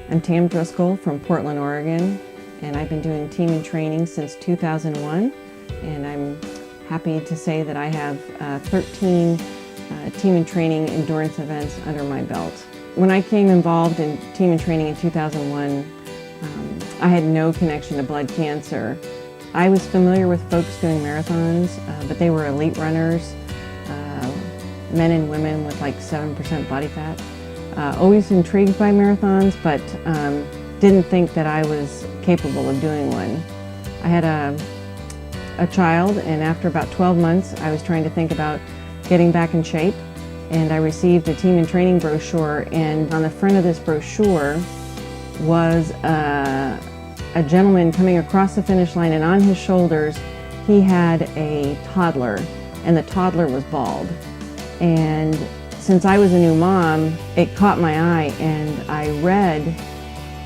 I'm Tam Driscoll from Portland, Oregon, and I've been doing team and training since 2001, and I'm happy to say that I have 13 team and training endurance events under my belt. When I came involved in team and training in 2001, I had no connection to blood cancer. I was familiar with folks doing marathons, but they were elite runners, men and women with like 7% body fat. Always intrigued by marathons, but didn't think that I was capable of doing one. I had a child, and after about 12 months, I was trying to think about getting back in shape, and I received a team and training brochure, and on the front of this brochure was a gentleman coming across the finish line, and on his shoulders he had a toddler, and the toddler was bald. And since I was a new mom, it caught my eye, and I read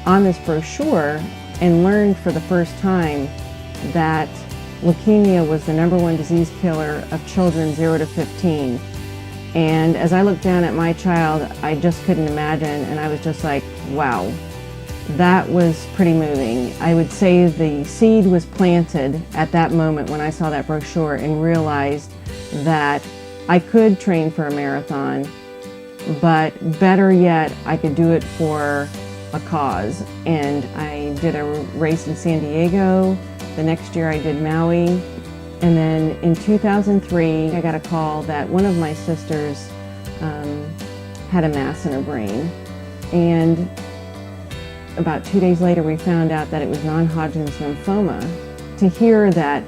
on this brochure and learned for the first time that leukemia was the #1 disease killer of children 0 to 15. And as I looked down at my child, I just couldn't imagine, and I was just like, wow, that was pretty moving. I would say the seed was planted at that moment when I saw that brochure and realized that I could train for a marathon, but better yet, I could do it for a cause. And I did a race in San Diego. The next year I did Maui. And then in 2003, I got a call that one of my sisters had a mass in her brain. And about 2 days later, we found out that it was non-Hodgkin's lymphoma. To hear that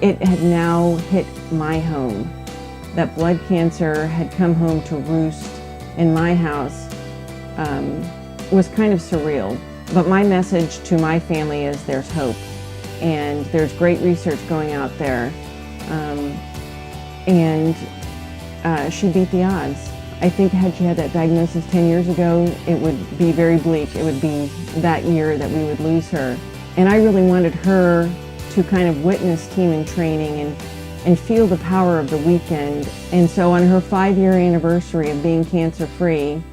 it had now hit my home, that blood cancer had come home to roost in my house, was kind of surreal. But my message to my family is there's hope, and there's great research going out there, and she beat the odds. I think had she had that diagnosis 10 years ago, it would be very bleak. It would be that year that we would lose her. And I really wanted her to kind of witness team and training and feel the power of the weekend. And so on her 5-year anniversary of being cancer-free,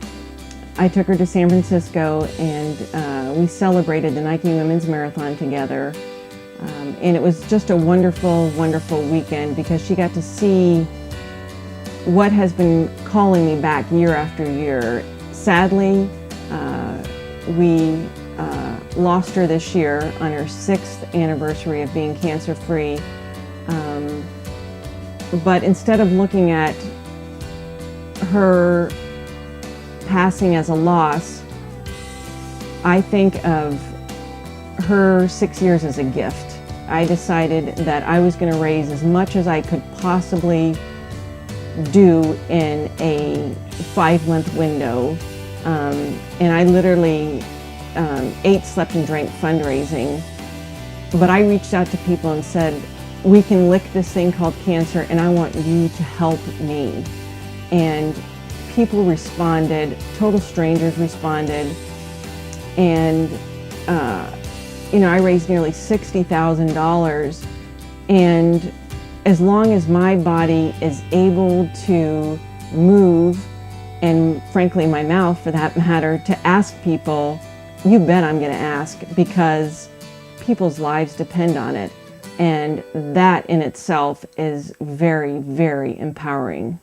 I took her to San Francisco, and we celebrated the Nike Women's Marathon together. And it was just a wonderful, wonderful weekend because she got to see what has been calling me back year after year. Sadly, we lost her this year on her 6th anniversary of being cancer-free. But instead of looking at her passing as a loss, I think of her 6 years as a gift. I decided that I was going to raise as much as I could possibly do in a 5-month window. And I literally ate, slept, and drank fundraising. But I reached out to people and said, we can lick this thing called cancer, and I want you to help me. And people responded, total strangers responded, and I raised nearly $60,000. And as long as my body is able to move, and frankly my mouth for that matter, to ask people, you bet I'm going to ask, because people's lives depend on it. And that in itself is very, very empowering.